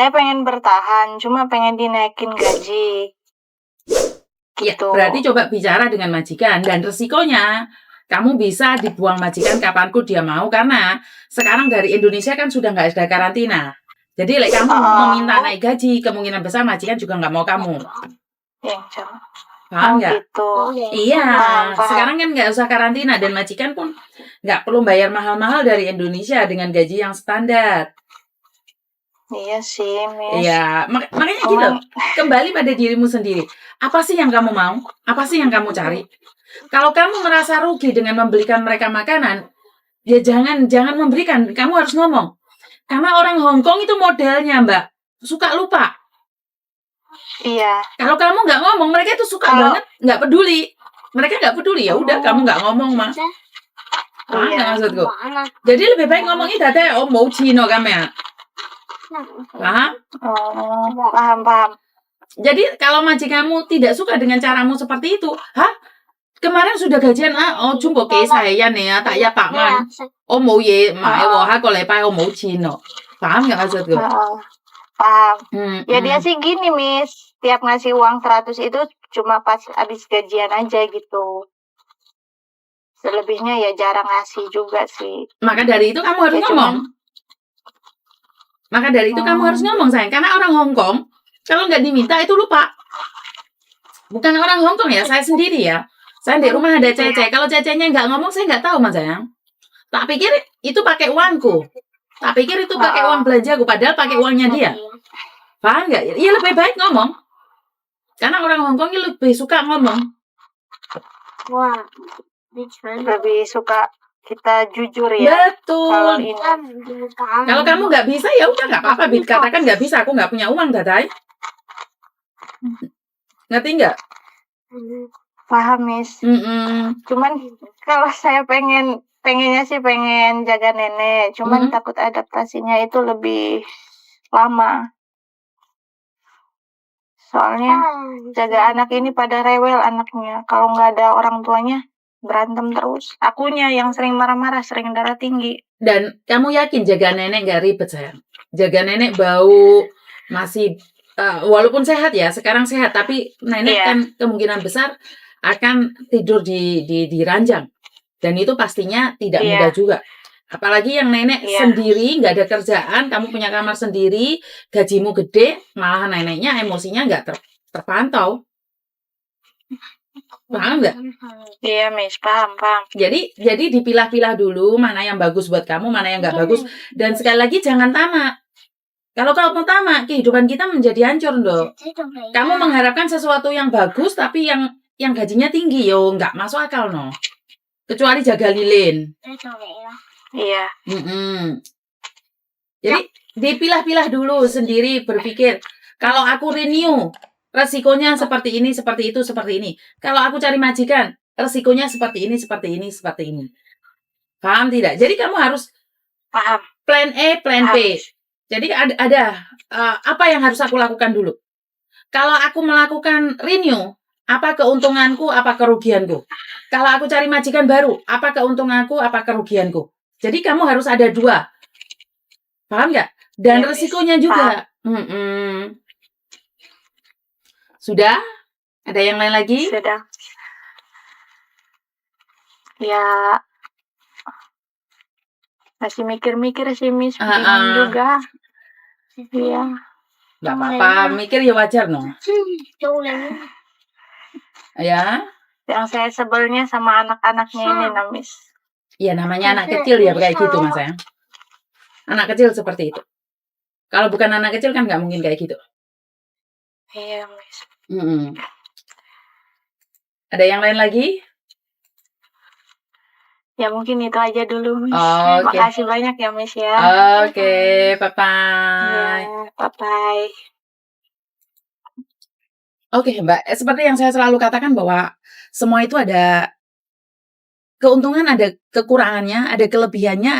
Saya pengen bertahan, cuma pengen dinaikin gaji. Ya, Gitu. berarti coba bicara dengan majikan dan resikonya kamu bisa dibuang majikan kapanpun dia mau karena sekarang dari Indonesia kan sudah nggak ada karantina. Jadi kamu meminta naik gaji, kemungkinan besar majikan juga nggak mau kamu. Paham nggak? Gitu. Iya, Paham. sekarang kan nggak usah karantina dan majikan pun nggak perlu bayar mahal-mahal dari Indonesia dengan gaji yang standar. Iya sih, Miss. Iya, makanya gitu. Kembali pada dirimu sendiri. Apa sih yang kamu mau? Apa sih yang kamu cari? Kalau kamu merasa rugi dengan membelikan mereka makanan, ya jangan memberikan. Kamu harus ngomong. Karena orang Hong Kong itu modelnya, Mbak, suka lupa. Iya. Kalau kamu nggak ngomong, mereka itu suka banget, nggak peduli. Mereka nggak peduli, ya udah kamu nggak ngomong mah. Nggak maksudku. Jadi lebih baik ngomongnya data om mau Cino kamu ya. Paham? Paham. Jadi kalau majikanmu tidak suka dengan caramu seperti itu, kemarin sudah gajian jumbo ke saya nih ya, tak ya Pak Man. Mau ye, mae wah kalau lepai mau Cino. Paham nggak maksudku? Paham. Ya dia sih gini, Miss. Tiap ngasih uang 100 itu cuma pas habis gajian aja gitu. Selebihnya ya jarang ngasih juga sih. Maka dari itu kamu harus ngomong. Sayang. Karena orang Hong Kong, kalau nggak diminta itu lupa. Bukan orang Hong Kong ya, saya sendiri ya. Saya di rumah ada Cece. Kalau Cecenya nggak ngomong, saya nggak tahu, Mas sayang. Tak pikir itu pakai uangku. Tak pikir itu pakai uang belanjaku, padahal pakai uangnya dia. Paham nggak? Iya lebih baik ngomong. Karena orang Hong Kong lebih suka ngomong. Wah, lebih suka kita jujur ya. Betul. Kalau kamu nggak bisa ya udah nggak apa-apa. Katakan nggak bisa, aku nggak punya uang, Dadai. Ngerti nggak? Paham, Miss. Cuman kalau saya pengennya sih pengen jaga nenek. Cuman takut adaptasinya itu lebih lama. Soalnya jaga anak ini pada rewel anaknya. Kalau nggak ada orang tuanya berantem terus. Akunya yang sering marah-marah, sering darah tinggi. Dan kamu yakin jaga nenek nggak ribet, sayang? Jaga nenek bau, masih walaupun sehat ya, sekarang sehat, tapi nenek kan kemungkinan besar akan tidur di ranjang. Dan itu pastinya tidak mudah juga. Apalagi yang nenek sendiri, nggak ada kerjaan, kamu punya kamar sendiri, gajimu gede, malah neneknya emosinya nggak terpantau. Paham nggak? Iya, Miss, paham. Jadi dipilah-pilah dulu mana yang bagus buat kamu, mana yang nggak bagus. Dan sekali lagi jangan tamak. Kalau kamu tamak, kehidupan kita menjadi hancur, dong. Kamu mengharapkan sesuatu yang bagus, tapi yang gajinya tinggi, yo nggak masuk akal, no. Kecuali jaga lilin. Iya. Jadi dipilah-pilah dulu sendiri, berpikir kalau aku renew resikonya seperti ini, seperti itu, seperti ini. Kalau aku cari majikan, resikonya seperti ini, seperti ini, seperti ini. Paham tidak? Jadi kamu harus paham. Plan A, Plan B. Jadi ada apa yang harus aku lakukan dulu. Kalau aku melakukan renew, apa keuntunganku, apa kerugianku? Kalau aku cari majikan baru, apa keuntunganku, apa kerugianku? Jadi kamu harus ada dua. Paham nggak? Dan resikonya juga. Sudah? Ada yang lain lagi? Sudah. Ya, masih mikir-mikir sih, Miss. Bingung juga. Iya. Nggak apa-apa, mikir ya wajar, no? Ya. Yang saya sebelnya sama anak-anaknya ini, Miss. Iya, namanya anak kecil ya kayak gitu, Mas sayang. Anak kecil seperti itu. Kalau bukan anak kecil kan nggak mungkin kayak gitu. Iya, Miss. Ada yang lain lagi? Ya mungkin itu aja dulu, Miss. Okay. Makasih banyak ya, Miss ya. Oke, bye-bye. Ya, bye-bye. Oke, Mbak. Seperti yang saya selalu katakan bahwa semua itu ada keuntungan, ada kekurangannya, ada kelebihannya,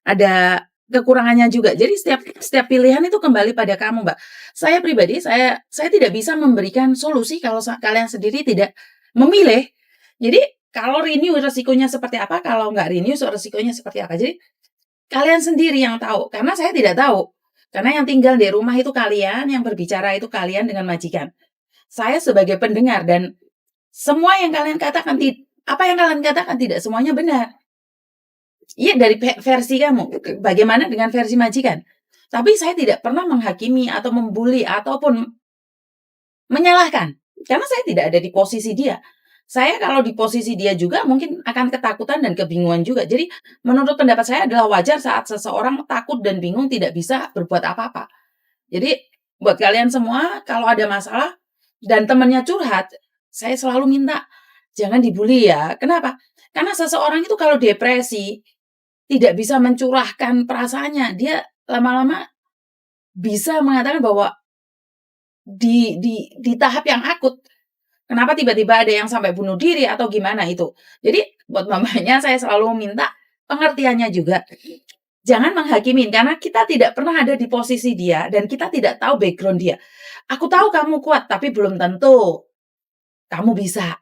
ada kekurangannya juga. Jadi setiap pilihan itu kembali pada kamu, Mbak. Saya pribadi, saya tidak bisa memberikan solusi kalau kalian sendiri tidak memilih. Jadi kalau renew resikonya seperti apa, kalau nggak renew resikonya seperti apa. Jadi kalian sendiri yang tahu, karena saya tidak tahu. Karena yang tinggal di rumah itu kalian, yang berbicara itu kalian dengan majikan. Saya sebagai pendengar dan semua yang kalian katakan apa yang kalian katakan tidak semuanya benar. Iya dari versi kamu, bagaimana dengan versi majikan? Tapi saya tidak pernah menghakimi atau membuli ataupun menyalahkan, karena saya tidak ada di posisi dia. Saya kalau di posisi dia juga mungkin akan ketakutan dan kebingungan juga. Jadi menurut pendapat saya adalah wajar saat seseorang takut dan bingung tidak bisa berbuat apa-apa. Jadi buat kalian semua kalau ada masalah dan temannya curhat, saya selalu minta jangan dibully ya. Kenapa? Karena seseorang itu kalau depresi tidak bisa mencurahkan perasaannya, dia lama-lama bisa mengatakan bahwa di tahap yang akut, kenapa tiba-tiba ada yang sampai bunuh diri atau gimana itu. Jadi buat mamanya saya selalu minta pengertiannya juga. Jangan menghakimin karena kita tidak pernah ada di posisi dia dan kita tidak tahu background dia. Aku tahu kamu kuat tapi belum tentu kamu bisa.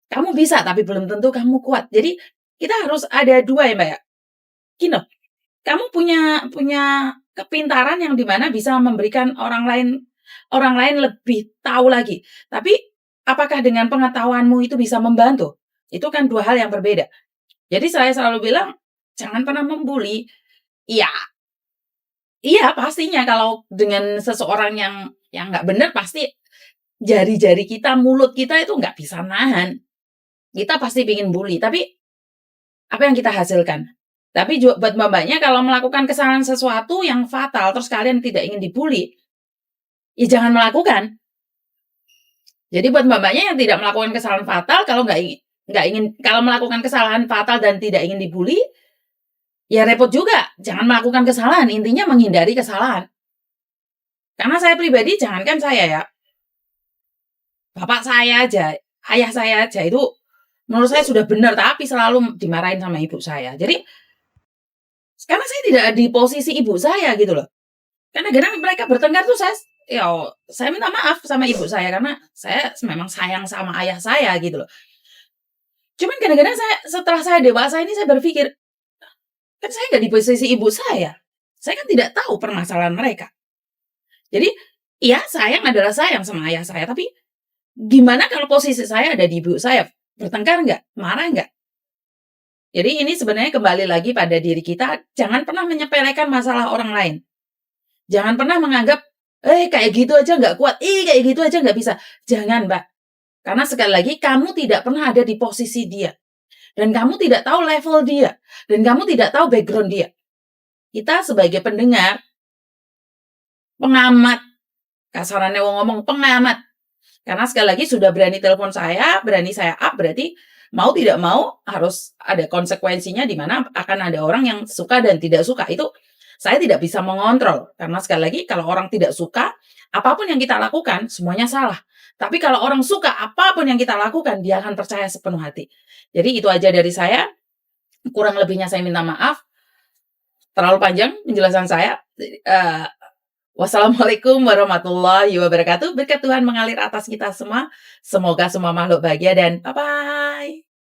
Kamu bisa tapi belum tentu kamu kuat. Jadi kita harus ada dua ya Mbak ya. Gini, kamu punya kepintaran yang dimana bisa memberikan orang lain lebih tahu lagi. Tapi apakah dengan pengetahuanmu itu bisa membantu? Itu kan dua hal yang berbeda. Jadi saya selalu bilang jangan pernah membuli. Iya pastinya kalau dengan seseorang yang nggak benar pasti jari-jari kita, mulut kita itu nggak bisa nahan. Kita pasti pingin bully, tapi apa yang kita hasilkan? Tapi juga buat mbak-mbaknya kalau melakukan kesalahan sesuatu yang fatal terus kalian tidak ingin dibully, ya jangan melakukan. Jadi buat mbak-mbaknya yang tidak melakukan kesalahan fatal kalau kalau melakukan kesalahan fatal dan tidak ingin dibully, ya repot juga. Jangan melakukan kesalahan, intinya menghindari kesalahan. Karena saya pribadi, jangankan saya ya, bapak saya aja, ayah saya aja itu menurut saya sudah benar, tapi selalu dimarahin sama ibu saya. Jadi karena saya tidak di posisi ibu saya gitu loh. Karena kadang mereka bertengkar tuh saya minta maaf sama ibu saya karena saya memang sayang sama ayah saya gitu loh. Cuman kadang-kadang setelah saya dewasa ini saya berpikir, kan saya nggak di posisi ibu saya. Saya kan tidak tahu permasalahan mereka. Jadi, iya sayang adalah sayang sama ayah saya, tapi gimana kalau posisi saya ada di ibu saya? Bertengkar nggak? Marah nggak? Jadi ini sebenarnya kembali lagi pada diri kita, jangan pernah menyepelekan masalah orang lain. Jangan pernah menganggap, kayak gitu aja nggak kuat, kayak gitu aja nggak bisa. Jangan, Mbak. Karena sekali lagi, kamu tidak pernah ada di posisi dia. Dan kamu tidak tahu level dia. Dan kamu tidak tahu background dia. Kita sebagai pendengar, pengamat, kasarannya ngomong pengamat. Karena sekali lagi sudah berani telepon saya, berani saya up, berarti mau tidak mau harus ada konsekuensinya di mana akan ada orang yang suka dan tidak suka. Itu saya tidak bisa mengontrol. Karena sekali lagi kalau orang tidak suka, apapun yang kita lakukan semuanya salah. Tapi kalau orang suka, apapun yang kita lakukan, dia akan percaya sepenuh hati. Jadi itu aja dari saya. Kurang lebihnya saya minta maaf. Terlalu panjang penjelasan saya. Wassalamualaikum warahmatullahi wabarakatuh. Berkat Tuhan mengalir atas kita semua. Semoga semua makhluk bahagia dan bye-bye.